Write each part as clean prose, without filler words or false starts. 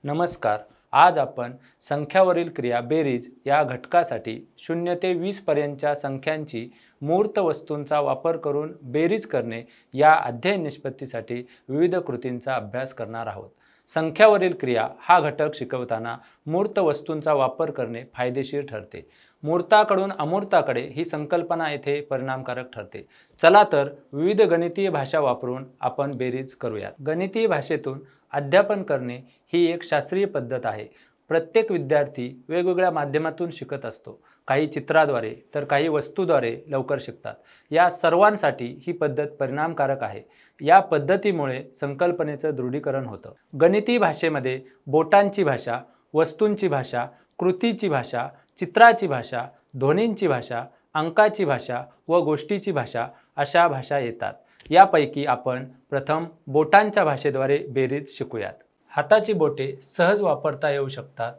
नमस्कार. आज आपण संख्यावरील क्रिया बेरीज या घटकासाठी 0 ते 20 पर्यंतच्या संख्यांची मूर्त वस्तूंचा वापर करून बेरीज करणे या अध्ययन निष्पत्तीसाठी विविध कृतींचा अभ्यास करणार आहोत. संख्यावरील क्रिया हा घटक शिकवताना मूर्त वस्तूंचा वापर करणे फायदेशीर ठरते. मूर्ताकडून अमूर्ताकडे ही संकल्पना येथे परिणामकारक ठरते. चला तर विविध गणितीय भाषा वापरून आपण बेरीज करूयात. गणितीय भाषेतून अध्यापन करणे ही एक शास्त्रीय पद्धत आहे. प्रत्येक विद्यार्थी वेगवेगळ्या माध्यमातून शिकत असतो. काही चित्राद्वारे तर काही वस्तूद्वारे लवकर शिकतात. या सर्वांसाठी ही पद्धत परिणामकारक आहे. या पद्धतीमुळे संकल्पनेचं दृढीकरण होतं. गणिती भाषेमध्ये बोटांची भाषा, वस्तूंची भाषा, कृतीची भाषा, चित्राची भाषा, ध्वनींची भाषा, अंकाची भाषा व गोष्टीची भाषा अशा भाषा येतात. यापैकी आपण प्रथम बोटांच्या भाषेद्वारे बेरीज शिकूयात. हाताची बोटे सहज वापरता येऊ शकतात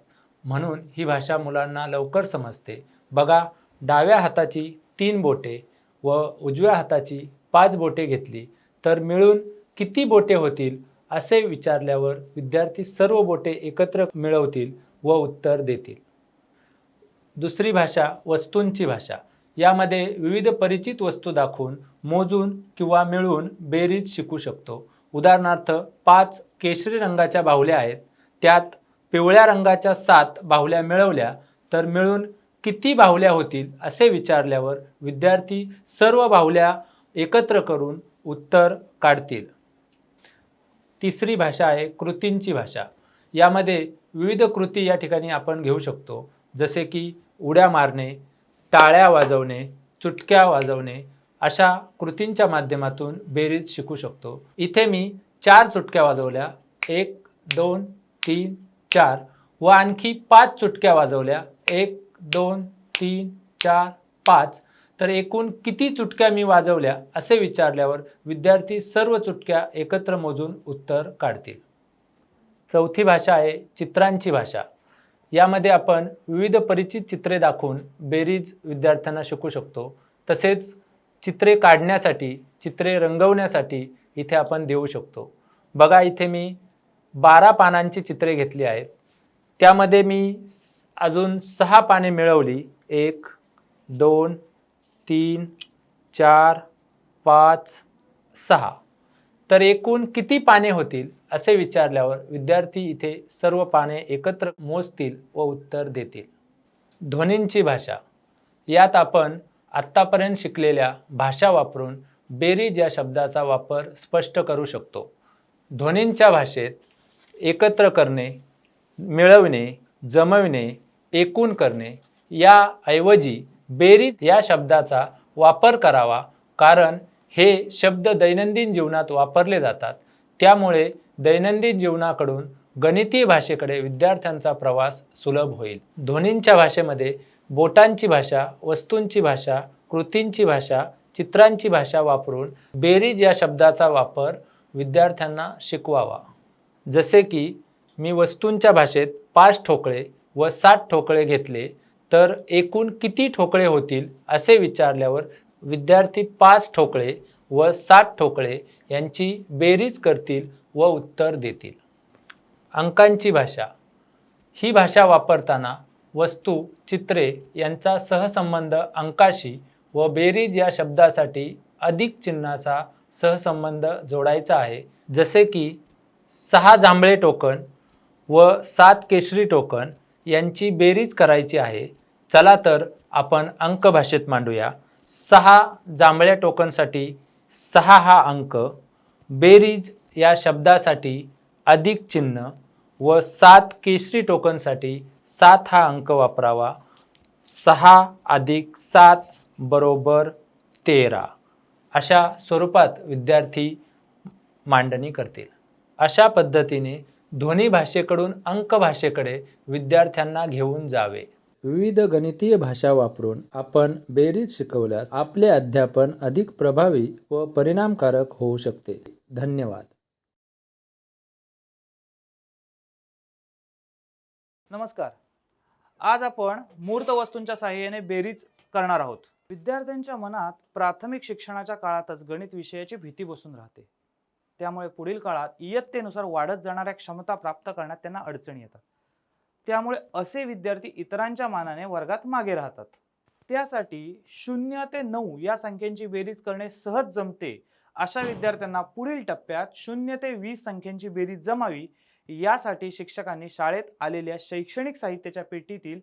म्हणून ही भाषा मुलांना लवकर समजते. बघा, डाव्या हाताची 3 बोटे व उजव्या हाताची 5 बोटे घेतली तर मिळून किती बोटे होतील असे विचारल्यावर विद्यार्थी सर्व बोटे एकत्र मिळवतील व उत्तर देतील. दुसरी भाषा वस्तूंची भाषा. यामध्ये विविध परिचित वस्तू दाखवून मोजून किंवा मिळवून बेरीज शिकू शकतो. उदाहरणार्थ 5 केशरी रंगाच्या बाहुल्या आहेत, त्यात पिवळ्या रंगाच्या 7 बाहुल्या मिळवल्या तर मिळून किती बाहुल्या होतील असे विचारल्यावर विद्यार्थी सर्व बाहुल्या एकत्र करून उत्तर काढतील. तिसरी भाषा आहे कृतींची भाषा. यामध्ये विविध कृती या ठिकाणी आपण घेऊ शकतो, जसे की उड्या मारणे, टाळ्या वाजवणे, चुटक्या वाजवणे अशा कृतींच्या माध्यमातून बेरीज शिकू शकतो. इथे मी 4 चुटक्या वाजवल्या, 1 2 3 4 व आणखी 5 चुटक्या वाजवल्या, 1 2 3 4 5, तर एकूण किती चुटक्या मी वाजवल्या असे विचारल्यावर विद्यार्थी सर्व चुटक्या एकत्र मोजून उत्तर काढतील. चौथी भाषा आहे चित्रांची भाषा. यामध्ये आपण विविध परिचित चित्रे दाखवून बेरीज विद्यार्थ्यांना शिकू शकतो. तसेच चित्रे काढण्यासाठी, चित्रे रंगवण्यासाठी इथे आपण देऊ शकतो. बघा, इथे मी 12 पानांची चित्रे घेतली आहेत. त्यामध्ये मी अजून 6 पाने मिळवली, 1 2 3 4 5 6, तर एकूण किती पाने होतील असे विचारल्यावर विद्यार्थी इथे सर्व पाने एकत्र मोजतील व उत्तर देतील. ध्वनींची भाषा. यात आपण आत्तापर्यंत शिकलेल्या भाषा वापरून बेरीज या शब्दाचा वापर स्पष्ट करू शकतो. ध्वनींच्या भाषेत एकत्र करणे, मिळवणे, जमविणे, एकूण करणे याऐवजी बेरीज या शब्दाचा वापर करावा, कारण हे शब्द दैनंदिन जीवनात वापरले जातात. त्यामुळे दैनंदिन जीवनाकडून गणितीय भाषेकडे विद्यार्थ्यांचा प्रवास सुलभ होईल. ध्वनींच्या भाषेमध्ये बोटांची भाषा, वस्तूंची भाषा, कृतींची भाषा, चित्रांची भाषा वापरून बेरीज या शब्दाचा वापर विद्यार्थ्यांना शिकवावा. जसे की मी वस्तूंच्या भाषेत 5 ठोकळे व 7 ठोकळे घेतले तर एकूण किती ठोकळे होतील असे विचारल्यावर विद्यार्थी 5 ठोकळे व 7 ठोकळे यांची बेरीज करतील व उत्तर देतील. अंकांची भाषा. ही भाषा वापरताना वस्तू, चित्रे यांचा सहसंबंध अंकाशी व बेरीज या शब्दासाठी अधिक चिन्हाचा सहसंबंध जोडायचा आहे. जसे की 6 जांभळे टोकन व 7 केशरी टोकन यांची बेरीज करायची आहे. चला तर आपण अंक भाषेत मांडूया. 6 जांभळ्या टोकनसाठी 6 हा अंक, बेरीज या शब्दासाठी अधिक चिन्ह व 7 केशरी टोकनसाठी 7 हा अंक वापरावा. 6 अधिक 7 बरोबर 13 अशा स्वरूपात विद्यार्थी मांडणी करतील. अशा पद्धतीने ध्वनी भाषेकडून अंक भाषेकडे विद्यार्थ्यांना घेऊन जावे. विविध गणितीय भाषा वापरून आपण बेरीज शिकवल्यास आपले अध्यापन अधिक प्रभावी व परिणामकारक होऊ शकते. धन्यवाद. नमस्कार. आज आपण मूर्त वस्तूंच्या सहाय्याने बेरीज करणार आहोत. विद्यार्थ्यांच्या मनात प्राथमिक शिक्षणाच्या काळातच गणित विषयाची भीती बसून राहते. त्यामुळे पुढील काळात इयत्तेनुसार वाढत जाणाऱ्या क्षमता प्राप्त करण्यात त्यांना अडचणी येतात. त्यामुळे असे विद्यार्थी इतरांच्या मानाने वर्गात मागे राहतात. त्यासाठी 0 ते 9 या संख्यांची बेरीज करणे सहज जमते अशा विद्यार्थ्यांना पुढील टप्प्यात 0 ते 20 संख्यांची बेरीज जमावी, यासाठी शिक्षकांनी शाळेत आलेल्या शैक्षणिक साहित्याच्या पेटीतील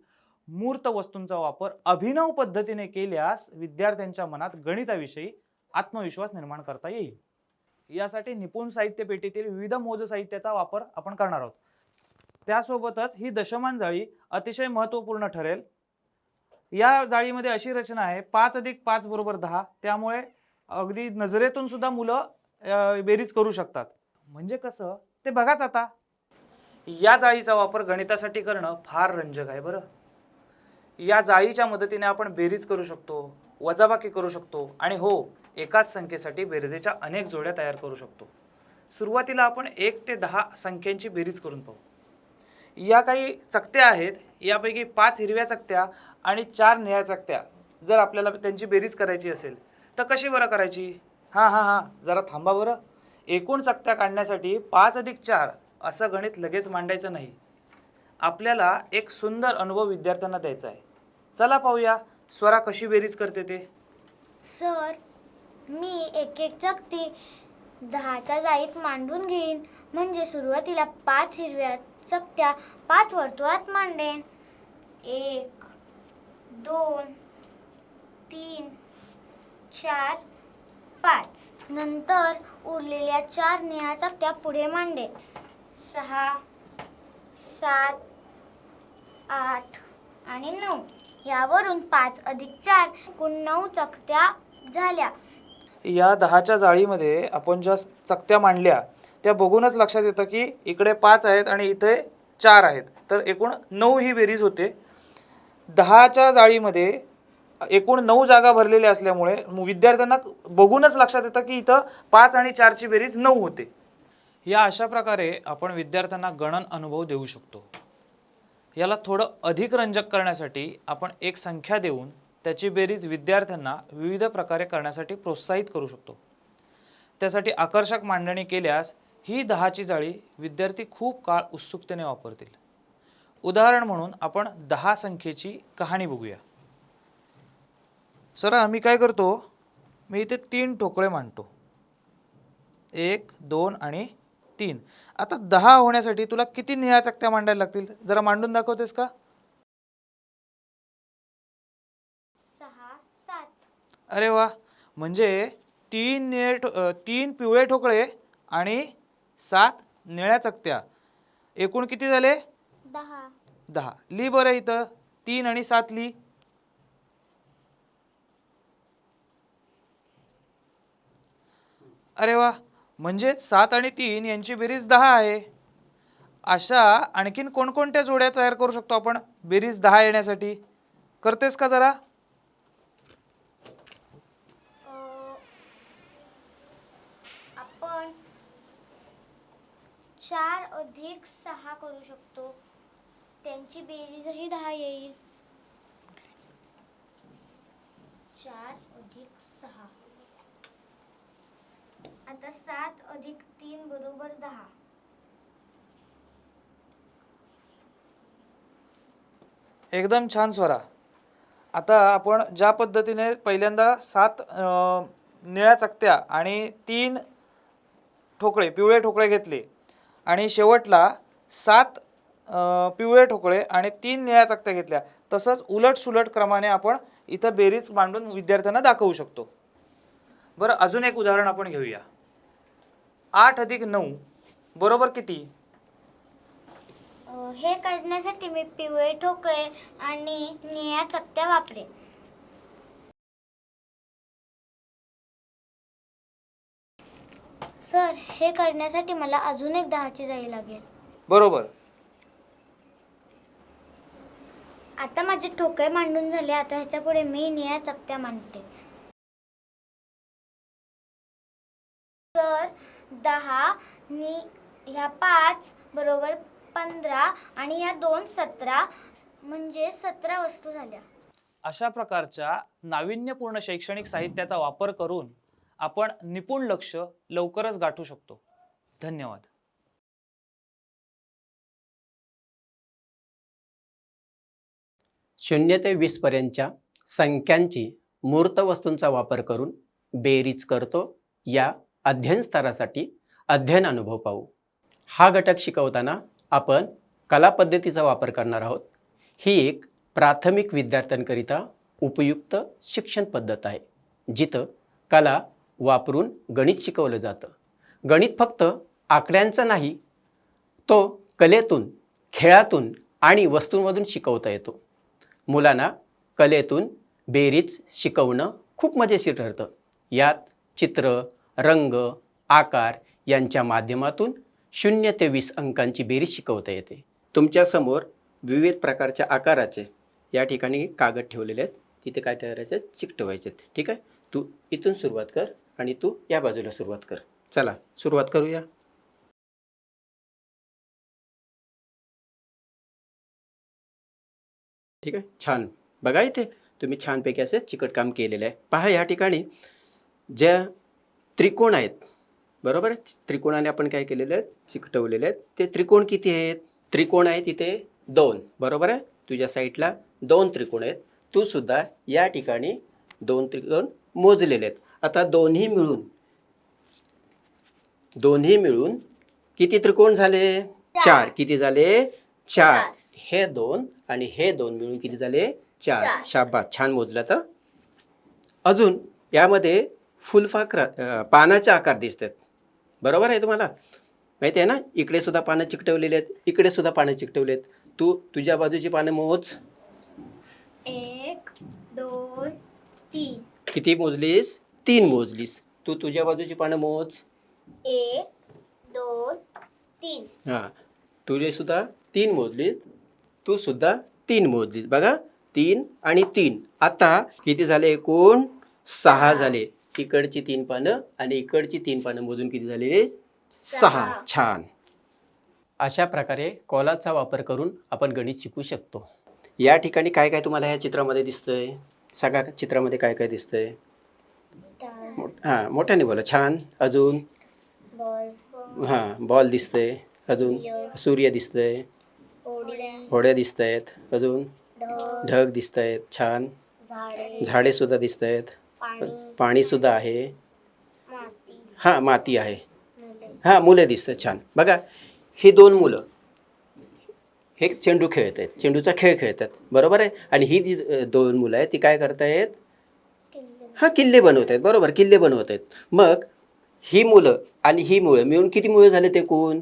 मूर्त वस्तूंचा वापर अभिनव पद्धतीने केल्यास विद्यार्थ्यांच्या मनात गणिताविषयी आत्मविश्वास निर्माण करता येईल. यासाठी निपुण साहित्य पेटीतील विविध मोज साहित्याचा वापर आपण करणार आहोत. त्यासोबतच ही दशमान जाळी अतिशय महत्त्वपूर्ण ठरेल. या जाळीमध्ये अशी रचना आहे, 5 + 5 = 10. त्यामुळे अगदी नजरेतून सुद्धा मुलं बेरीज करू शकतात. म्हणजे कसं ते बघाच आता. या जाळीचा वापर गणितासाठी करणं फार रंजक आहे बरं. या जाळीच्या मदतीने आपण बेरीज करू शकतो, वजाबाकी करू शकतो आणि हो, एकाच संख्येसाठी बेरजेच्या अनेक जोड्या तयार करू शकतो. सुरुवातीला आपण 1 ते 10 संख्यांची बेरीज करून पाहू. या काही चकत्या आहेत, यापैकी 5 हिरव्या चकत्या आणि 4 निळ्या चकत्या जर आपल्याला त्यांची बेरीज करायची असेल तर कशी बरं करायची? हां जरा थांबा बरं. एकूण चकत्या काढण्यासाठी 5 + 4 असं गणित लगेच मांडायचं नाही. आपल्याला एक सुंदर अनुभव विद्यार्थ्यांना द्यायचा आहे. चला पाहूया स्वरा कशी बेरीज करते ते. सर, मी एक एक चकती 10च्या जाळीत मांडून घेईन. म्हणजे सुरुवातीला 5 हिरव्या चकत्या 5 वर्तुळात मांडेन. 1 2 3 4 5. नंतर उरलेल्या 4 निळ्या चकत्या पुढे मांडेन. 6 7 8 आणि 9. यावरून 5 + 4 एकूण 9 चकत्या झाल्या. या 10च्या जाळीमध्ये आपण ज्या चकत्या मांडल्या त्या बघूनच लक्षात येतं की इकडे 5 आहेत आणि इथे 4 आहेत, तर एकूण 9 ही बेरीज होते. 10च्या जाळीमध्ये एकूण 9 जागा भरलेल्या असल्यामुळे विद्यार्थ्यांना बघूनच लक्षात येतं की इथं 5 आणि 4ची बेरीज 9 होते. या अशा प्रकारे आपण विद्यार्थ्यांना गणन अनुभव देऊ शकतो. याला थोडं अधिक रंजक करण्यासाठी आपण एक संख्या देऊन त्याची बेरीज विद्यार्थ्यांना विविध प्रकारे करण्यासाठी प्रोत्साहित करू शकतो. त्यासाठी आकर्षक मांडणी केल्यास ही 10ची जाळी विद्यार्थी खूप काळ उत्सुकतेने वापरतील. उदाहरण म्हणून आपण 10 संख्येची कहाणी बघूया. सर, आम्ही काय करतो, मी इथे 3 ठोकळे मांडतो, 1 2 आणि 3. आता 10 होण्यासाठी तुला किती निळ्या चकत्या मांडायला लागतील, जरा मांडून दाखवतेस का? 6 7. अरे वा, म्हणजे 3 पिवळे ठोकळे आणि 7 निळ्या चकत्या, एकूण किती झाले? 10. लिही बरं इथं 3 आणि 7 लिही. अरे वा, म्हणजे 7 आणि 3 यांची बेरीज 10 आहे. अशा आणखीन कोणकोणत्या जोड्या तयार करू शकतो आपण बेरीज 10 येण्यासाठी? करतेस का जरा? आपण 4 + 6 करू शकतो. त्यांची बेरीजही 10 येईल. 4 + 6. आता 7 + 3 = 10. एकदम छान स्वरा. आता आपण ज्या पद्धतीने पहिल्यांदा 7 निळ्या चकत्या आणि 3 ठोकळे पिवळे ठोकळे घेतले आणि शेवटला 7 पिवळे ठोकळे आणि 3 निळ्या चकत्या घेतल्या, तसंच उलट सुलट क्रमाने आपण इथं बेरीज मांडून विद्यार्थ्यांना दाखवू शकतो. बरं, अजून एक उदाहरण आपण घेऊया. 8 + 9 बरोबर किती? हे काढण्यासाठी मी पिवळे ठोकळे आणि निळ्या चकत्या वापरेन. सर, हे करण्यासाठी मला अजून एक 10ची जाळी लागेल. बरोबर. आता माझे ठोकळे मांडून झाले. आता ह्याच्या पुढे मी निळ्या चकत्या मांडते. तर 10 नि ह्या 5 = 15 आणि या 2 17, म्हणजे 17 वस्तू झाल्या. अशा प्रकारच्या नाविन्यपूर्ण शैक्षणिक साहित्याचा वापर करून आपण निपुण लक्ष लवकरच गाठू शकतो. धन्यवाद. 0 ते 20 पर्यंतच्या संख्यांची मूर्त वस्तूंचा वापर करून बेरीज करतो या अध्ययन स्तरासाठी अध्ययन अनुभव पाहू. हा घटक शिकवताना आपण कला पद्धतीचा वापर करणार आहोत. ही एक प्राथमिक विद्यार्थ्यांकरिता उपयुक्त शिक्षण पद्धत आहे, जिथं कला वापरून गणित शिकवलं जातं. गणित फक्त आकड्यांचा नाही, तो कलेतून, खेळातून आणि वस्तूंमधून शिकवता येतो. मुलांना कलेतून बेरीज शिकवणं खूप मजेशीर ठरतं. यात चित्र, रंग, आकार यांच्या माध्यमातून 0 ते 20 अंकांची बेरीज शिकवता येते. तुमच्यासमोर विविध प्रकारच्या आकाराचे या ठिकाणी कागद ठेवलेले आहेत. तिथे काय करायचं, चिकटवायचे. ठीक आहे, तू इथून सुरुवात कर आणि तू या बाजूला सुरुवात कर. चला सुरुवात करूया. ठीक आहे, छान. बघा इथे तुम्ही छानपैकी असे चिकटकाम केलेलं आहे. पहा या ठिकाणी ज्या त्रिकोण आहेत, बरोबर आहे, त्रिकोणाने आपण काय केलेलं आहे, चिकटवलेले आहेत. ते त्रिकोण किती आहेत? त्रिकोण आहेत इथे 2, बरोबर आहे. तुझ्या साईडला 2 त्रिकोण आहेत. तू सुद्धा या ठिकाणी 2 त्रिकोण मोजलेले आहेत. आता दोन्ही मिळून किती त्रिकोण झाले? 4. किती झाले? 4. हे 2 आणि हे 2 मिळून किती झाले? 4. शाबास, छान मोजलं. तर अजून यामध्ये पानाचे आकार दिसतात, बरोबर आहे. तुम्हाला माहिती आहे ना, इकडे सुद्धा पानं चिकटवलेली आहेत, इकडे सुद्धा पानं चिकटवले आहेत. तू तुझ्या बाजूची पानं मोज. 1 2 3. किती मोजलीस? 3 मोजलीस. तू तुझ्या बाजूची पानं मोज. 1 2 3. हां, तुझे सुद्धा 3 मोजलीस, तू सुद्धा 3 मोजलीस. बघा 3 आणि 3. आता किती झाले? एकूण 6 झाले. इकडची 3 पानं आणि इकडची 3 पानं मोजून किती झाले? 6. छान. अशा प्रकारे कॉलाचा वापर करून आपण गणित शिकू शकतो. या ठिकाणी काय काय तुम्हाला या चित्रामध्ये दिसतंय? सांगा, चित्रामध्ये काय काय दिसतंय? स्टार, हां, मोठ्याने बोला. छान. अजून? बॉल, हां, बॉल दिसतंय. अजून? सूर्य दिसतंय. होड्या दिसत आहेत. अजून? ढग दिसत आहेत. छान. झाडे सुद्धा दिसत आहेत. पाणी सुद्धा आहे. हां, माती आहे. हां, मुलं दिसतात. छान. बघा ही 2 मुलं हे चेंडू खेळत आहेत, चेंडूचा खेळ खेळतात, बरोबर आहे. आणि ही जी 2 मुलं आहेत ती काय करतायत? हां, किल्ले बनवत आहेत, बरोबर, किल्ले बनवत आहेत. मग ही मुलं आणि ही मुलं मिळून किती मुळे झाले? ते कोण?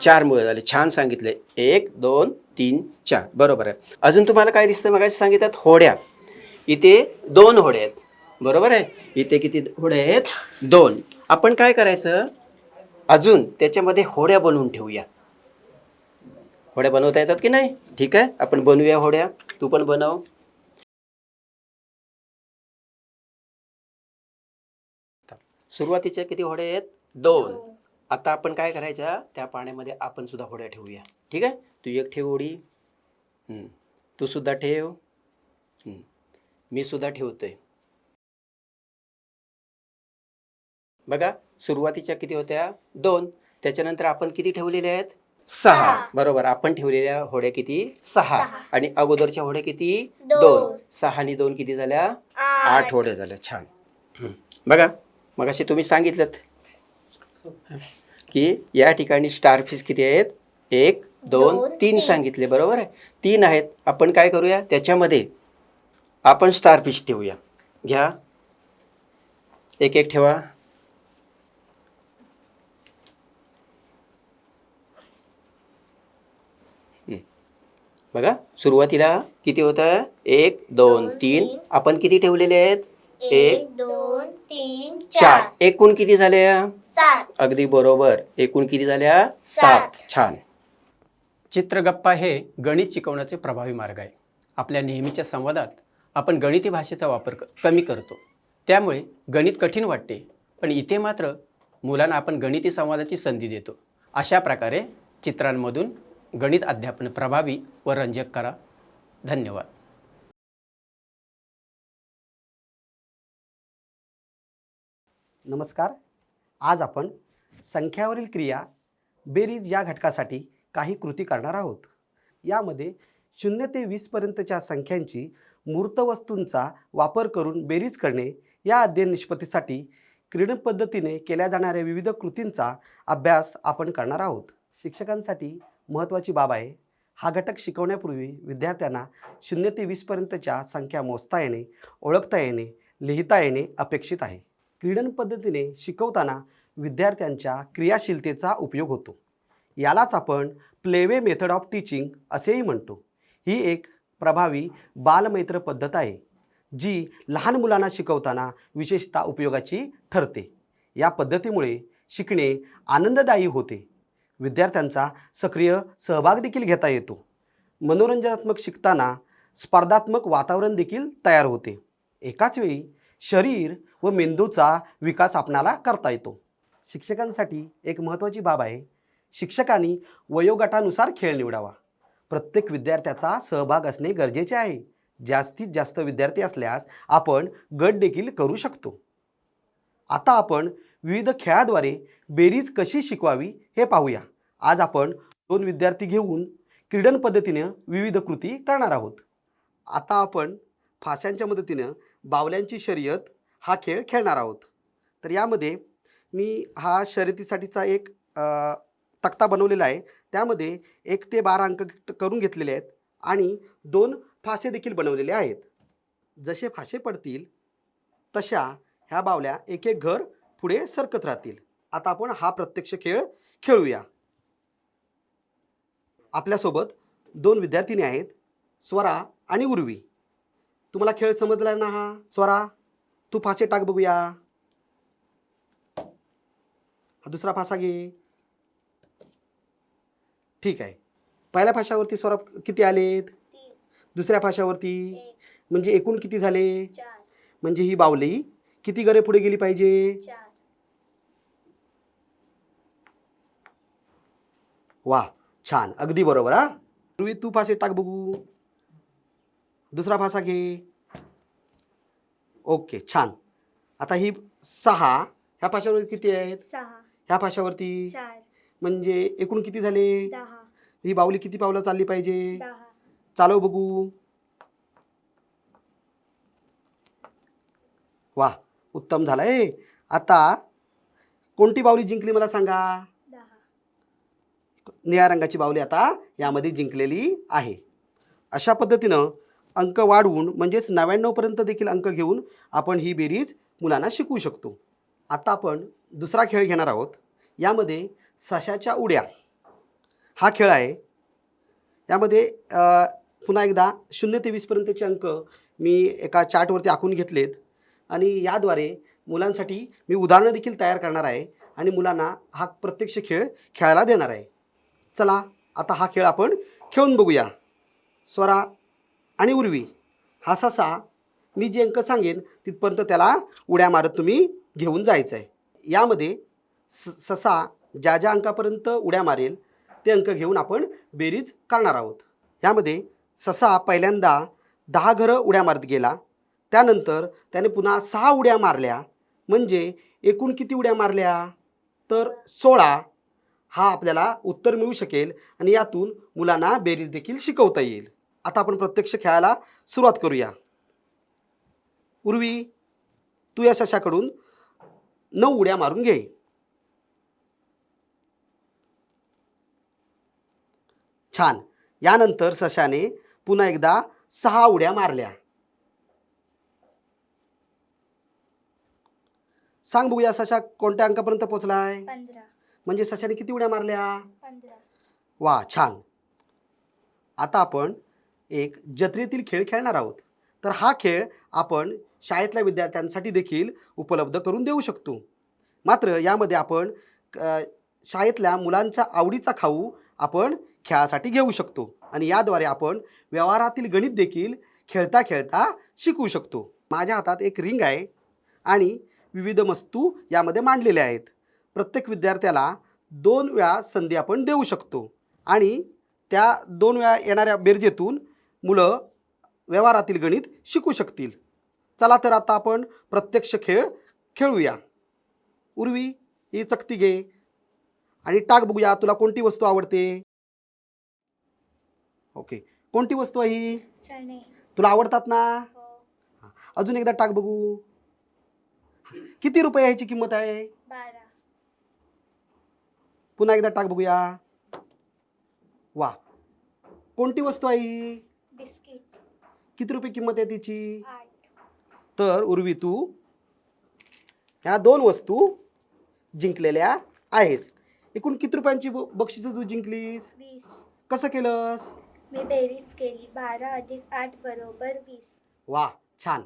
4 मुळे झाले. छान सांगितले. 1 2 3 4, बरोबर आहे. अजून तुम्हाला काय दिसतं? मगाशी सांगितलं होड्या. इथे 2 होड्या आहेत, बरोबर आहे. इथे किती होड्या आहेत? 2. आपण काय करायचं, अजून त्याच्यामध्ये होड्या बनवून ठेवूया. होड्या बनवता येतात की नाही? ठीक आहे, आपण बनवूया होड्या. तू पण बनव. सुरुवातीच्या किती होड्या आहेत? 2. आता आपण काय करायच्या, त्या पाण्यामध्ये आपण सुद्धा होड्या ठेवूया. ठीक आहे, तू एक ठेव होडी. तू सुद्धा ठेव. मी सुद्धा ठेवतोय. बघा सुरुवातीच्या किती होत्या? 2. त्याच्यानंतर आपण किती ठेवलेल्या आहेत? 6. बरोबर, आपण ठेवलेल्या होड्या किती? 6. आणि अगोदरच्या होड्या किती? 2. 6 आणि 2 किती झाल्या? 8 होड्या झाल्या. छान. बघा मगाशी तुम्ही सांगितलं की या ठिकाणी स्टारफिश किती आहेत? 1 2 3 सांगितले, बरोबर आहे. 3 आहेत. आपण काय करूया, त्याच्यामध्ये आपण स्टारफिश ठेवूया. घ्या, एक एक ठेवा. बघा सुरुवातीला किती होतं? 1 2 3. आपण किती ठेवलेले आहेत? 1 2 3 4. एकूण किती झाल्या? 7. अगदी बरोबर, एकूण किती झाल्या? 7. छान. चित्रगप्पा हे गणित शिकवण्याचे प्रभावी मार्ग आहे. आपल्या नेहमीच्या संवादात आपण गणिती भाषेचा वापर कमी करतो, त्यामुळे गणित कठीण वाटते. पण इथे मात्र मुलांना आपण गणिती संवादाची संधी देतो. अशा प्रकारे चित्रांमधून गणित अध्यापन प्रभावी व रंजक करा. धन्यवाद. नमस्कार. आज आपण संख्यावरील क्रिया बेरीज या घटकासाठी काही कृती करणार आहोत. यामध्ये 0 ते 20 पर्यंतच्या संख्यांची मूर्त वस्तूंचा वापर करून बेरीज करणे या अध्ययन निष्पत्तीसाठी क्रीडन पद्धतीने केल्या जाणाऱ्या विविध कृतींचा अभ्यास आपण करणार आहोत. शिक्षकांसाठी महत्त्वाची बाब आहे, हा घटक शिकवण्यापूर्वी विद्यार्थ्यांना 0 ते 20 पर्यंतच्या संख्या मोजता येणे, ओळखता येणे, लिहिता येणे अपेक्षित आहे. क्रीडन पद्धतीने शिकवताना विद्यार्थ्यांच्या क्रियाशीलतेचा उपयोग होतो. यालाच आपण प्लेवे मेथड ऑफ टीचिंग असेही म्हणतो. ही एक प्रभावी बालमैत्र पद्धत आहे, जी लहान मुलांना शिकवताना विशेषतः उपयोगाची ठरते. या पद्धतीमुळे शिकणे आनंददायी होते. विद्यार्थ्यांचा सक्रिय सहभाग देखील घेता येतो. मनोरंजनात्मक शिकताना स्पर्धात्मक वातावरण देखील तयार होते. एकाच वेळी शरीर व मेंदूचा विकास आपणाला करता येतो. शिक्षकांसाठी एक महत्त्वाची बाब आहे, शिक्षकांनी वयोगटानुसार खेळ निवडावा. प्रत्येक विद्यार्थ्याचा सहभाग असणे गरजेचे आहे. जास्तीत जास्त विद्यार्थी असल्यास आपण गट देखील करू शकतो. आता आपण विविध खेळाद्वारे बेरीज कशी शिकवावी हे पाहूया. आज आपण 2 विद्यार्थी घेऊन क्रीडन पद्धतीने विविध कृती करणार आहोत. आता आपण फास्यांच्या मदतीने बावल्यांची शर्यत हा खेळ खेळणार आहोत. तर यामध्ये मी हा शर्यतीसाठीचा एक तक्ता बनवलेला आहे. त्यामध्ये 1 ते 12 अंक करून घेतलेले आहेत आणि 2 फासे देखील बनवलेले आहेत. जसे फासे पडतील तशा ह्या बावल्या एक एक घर पुढे सरकत राहतील. आता आपण हा प्रत्यक्ष खेळ खेळूया. आपल्यासोबत 2 विद्यार्थिनी आहेत, स्वरा आणि उर्वी. तुम्हाला खेळ समजला ना? हा स्वरा, तू फासे टाक बघूया. हा दुसरा फासा घे. ठीक आहे. पहिल्या फाशावरती स्वरा किती आलेत? दुसऱ्या फाशावरती म्हणजे एकूण किती झाले? म्हणजे ही बावली किती घरे पुढे गेली पाहिजे? वा, छान, अगदी बरोबर. हा पूर्वी तू फासे टाक बघू. दुसरा फासा घे. ओके, छान. आता ही 6 ह्या फाशावरती किती आहेत? 6 ह्या फाशावरती 4 म्हणजे एकूण किती झाले? 10 ही बावली किती पावलं चालली पाहिजे? 10 चालव बघू. वा, उत्तम झालंय. आता कोणती बावली जिंकली मला सांगा? 10 निळ्या रंगाची बावली आता यामध्ये जिंकलेली आहे. अशा पद्धतीनं अंक वाढवून म्हणजेच 99 पर्यंत देखील अंक घेऊन आपण ही बेरीज मुलांना शिकवू शकतो. आता आपण दुसरा खेळ घेणार आहोत. यामध्ये सशाच्या उड्या हा खेळ आहे. यामध्ये पुन्हा एकदा 0 ते 20 पर्यंतचे अंक मी एका चार्टवरती आखून घेतलेत आणि याद्वारे मुलांसाठी मी उदाहरणं देखील तयार करणार आहे आणि मुलांना हा प्रत्यक्ष खेळ खेळायला देणार आहे. चला आता हा खेळ आपण खेळून बघूया. स्वरा आणि उर्वी, हा ससा मी जे अंक सांगेन तिथपर्यंत त्याला उड्या मारत तुम्ही घेऊन जायचं आहे. यामध्ये ससा ज्या ज्या अंकापर्यंत उड्या मारेल ते अंक घेऊन आपण बेरीज करणार आहोत. यामध्ये ससा पहिल्यांदा 10 घरं उड्या मारत गेला. त्यानंतर त्याने पुन्हा 6 उड्या मारल्या. म्हणजे एकूण किती उड्या मारल्या? तर 16. हा आपल्याला उत्तर मिळू शकेल आणि यातून मुलांना बेरीज देखील शिकवता येईल. आता आपण प्रत्यक्ष खेळायला सुरुवात करूया. उर्वी, तू या सशाकडून 9 उड्या मारून घे. छान. यानंतर सशाने पुन्हा एकदा 6 उड्या मारल्या. सांग बघूया सशा कोणत्या अंकापर्यंत पोहोचलाय? 15 म्हणजे सशाने किती उड्या मारल्या? 15 वा, छान. आता आपण एक जत्रेतील खेळ खेळणार आहोत. तर हा खेळ आपण शाळेतल्या विद्यार्थ्यांसाठी देखील उपलब्ध करून देऊ शकतो. मात्र यामध्ये आपण शाळेतल्या मुलांच्या आवडीचा खाऊ आपण खेळासाठी घेऊ शकतो आणि याद्वारे आपण व्यवहारातील गणित देखील खेळता खेळता शिकू शकतो. माझ्या हातात एक रिंग आहे आणि विविध वस्तू यामध्ये मांडलेल्या आहेत. प्रत्येक विद्यार्थ्याला 2 वेळा संधी आपण देऊ शकतो आणि त्या 2 वेळा येणाऱ्या बेरजेतून मुलं व्यवहारातील गणित शिकू शकतील. चला तर आता आपण प्रत्यक्ष खेळ खेळूया. उर्वी, ही चकती घे आणि टाक बघूया तुला कोणती वस्तू आवडते. ओके, कोणती वस्तू आहे ही? चणे. तुला आवडतात ना? हो. अजून एकदा टाक बघू. किती रुपये ह्याची किंमत आहे? 12. पुन्हा एकदा टाक बघूया. वा, कोणती वस्तू आहे ही? बिस्किट. किती रुपये किंमत आहे तिची? 8. तर उर्वी, तू ह्या 2 वस्तू जिंकलेल्या आहेस. एकूण किती रुपयांची बक्षिसं तू जिंकलीस? 20. कसं केलंस? मी बेरीज केली. 12 + 8 = 20. वा, छान.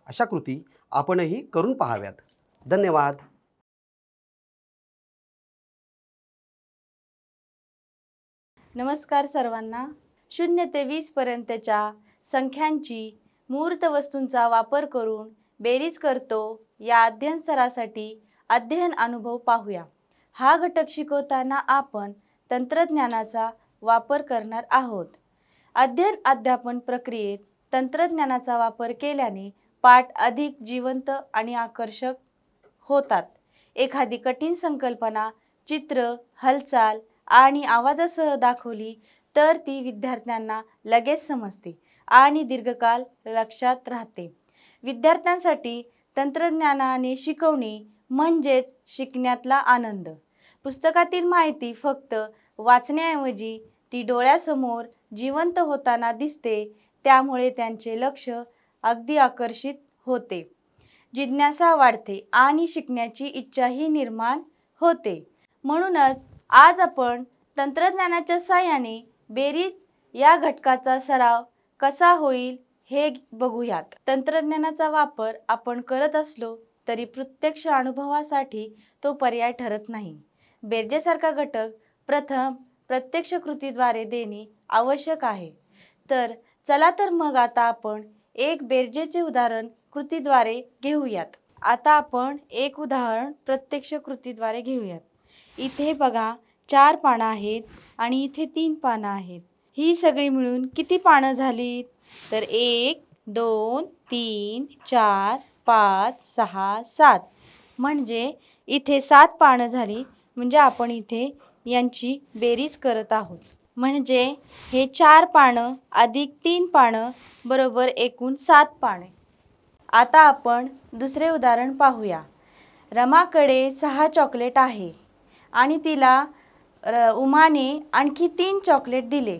अशा कृती आपणही करून पाहाव्यात. धन्यवाद. नमस्कार सर्वांना. 0 ते 20 पर्यंतच्या संख्यांची मूर्त वस्तूंचा वापर करून बेरीज करतो या अध्ययन सरासाठी अध्ययन अनुभव पाहूया. हा घटक शिकवताना आपण तंत्रज्ञानाचा वापर करणार आहोत. अध्ययन अध्यापन प्रक्रियेत तंत्रज्ञानाचा वापर केल्याने पाठ अधिक जिवंत आणि आकर्षक होतात. एखादी कठीण संकल्पना चित्र, हालचाल आणि आवाजासह दाखवली तर ती विद्यार्थ्यांना लगेच समजते आणि दीर्घकाळ लक्षात राहते. विद्यार्थ्यांसाठी तंत्रज्ञानाने शिकवणे म्हणजेच शिकण्यातला आनंद. पुस्तकातील माहिती फक्त वाचण्याऐवजी ती डोळ्यासमोर जिवंत होताना दिसते, त्यामुळे त्यांचे लक्ष अगदी आकर्षित होते, जिज्ञासा वाढते आणि शिकण्याची इच्छाही निर्माण होते. म्हणूनच आज आपण तंत्रज्ञानाच्या साहाय्याने बेरीज या घटकाचा सराव कसा होईल हे बघूयात. तंत्रज्ञानाचा वापर आपण करत असलो तरी प्रत्यक्ष अनुभवासाठी तो पर्याय ठरत नाही. बेरजेसारखा घटक प्रथम प्रत्यक्ष कृतीद्वारे देणे आवश्यक आहे. चला तर मग आता आपण एक बेरजेचे उदाहरण कृतीद्वारे घेऊयात. आता आपण एक उदाहरण प्रत्यक्ष कृतीद्वारे घेऊयात. इथे बघा 4 पानं आहेत आणि इथे 3 पानं आहेत. ही सगळी मिळून किती पानं झालीत? तर 1, 2, 3, 4, 5, 6, 7 म्हणजे इथे 7 पानं झाली. म्हणजे आपण इथे यांची बेरीज करत आहोत. म्हणजे हे 4 पानं अधिक 3 पानं बरोबर एकूण 7 पाने. आता आपण दुसरे उदाहरण पाहूया. रमाकडे 6 चॉकलेट आहे आणि तिला उमाने आणखी 3 चॉकलेट दिले.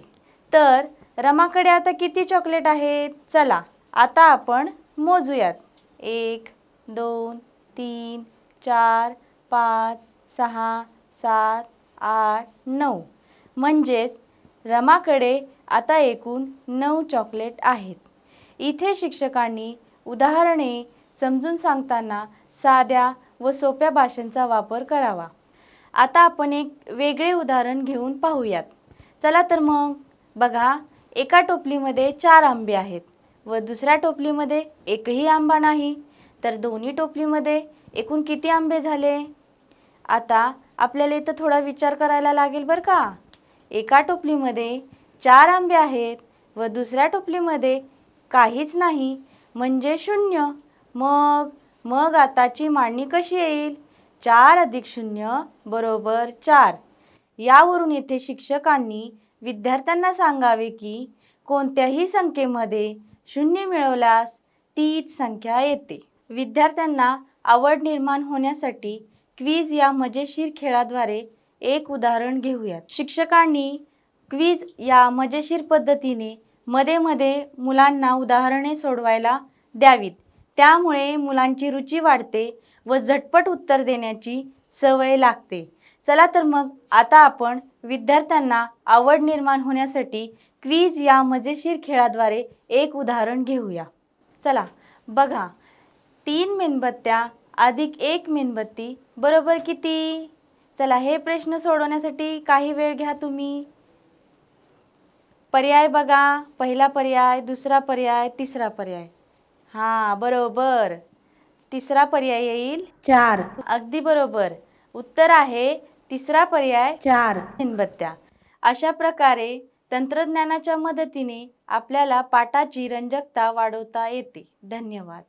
तर रमाकडे आता किती चॉकलेट आहेत? चला आता आपण मोजूयात. 1, 2, 3, 4, 5, 6, 7, 8, 9 म्हणजेच रमाकडे आता एकूण 9 चॉकलेट आहेत. इथे शिक्षकांनी उदाहरणे समजून सांगताना साध्या व सोप्या भाषेचा वापर करावा. आता आपण एक वेगळे उदाहरण घेऊन पाहूयात. चला तर मग बघा, एका टोपलीमध्ये 4 आंबे आहेत व दुसऱ्या टोपलीमध्ये एकही आंबा नाही. तर दोन्ही टोपलीमध्ये एकूण किती आंबे झाले? आता आपल्याला इथं थोडा विचार करायला लागेल बरं का. एका टोपलीमध्ये 4 आंबे आहेत व दुसऱ्या टोपलीमध्ये काहीच नाही म्हणजे 0. मग आताची मांडणी कशी येईल? 4 + 0 = 4. यावरून येथे शिक्षकांनी विद्यार्थ्यांना सांगावे की कोणत्याही संख्येमध्ये 0 मिळवल्यास तीच संख्या येते. विद्यार्थ्यांना आवड निर्माण होण्यासाठी क्विज या मजेशीर खेळाद्वारे एक उदाहरण घेऊयात. शिक्षकांनी क्विज या मजेशीर पद्धतीने मध्ये मुलांना उदाहरणे सोडवायला द्यावीत. त्यामुळे मुलांची रुची वाढते व झटपट उत्तर देण्याची सवय लागते. चला तर मग आता आपण विद्यार्थ्यांना आवड निर्माण होण्यासाठी क्विज या मजेशीर खेळाद्वारे एक उदाहरण घेऊया. चला बघा, 3 मेणबत्त्या अधिक 1 मेणबत्ती बरोबर किती? चला हे प्रश्न सोडवण्यासाठी काही वेळ घ्या तुम्ही. पर्याय बघा, पहिला पर्याय, दुसरा पर्याय, तिसरा पर्याय. हां बरोबर, तिसरा पर्याय येईल 4. अगदी बरोबर, उत्तर आहे तिसरा पर्याय 4 मेणबत्त्या. अशा प्रकारे तंत्रज्ञानाच्या मदतीने आपल्याला पाठाची रंजकता वाढवता येते. धन्यवाद.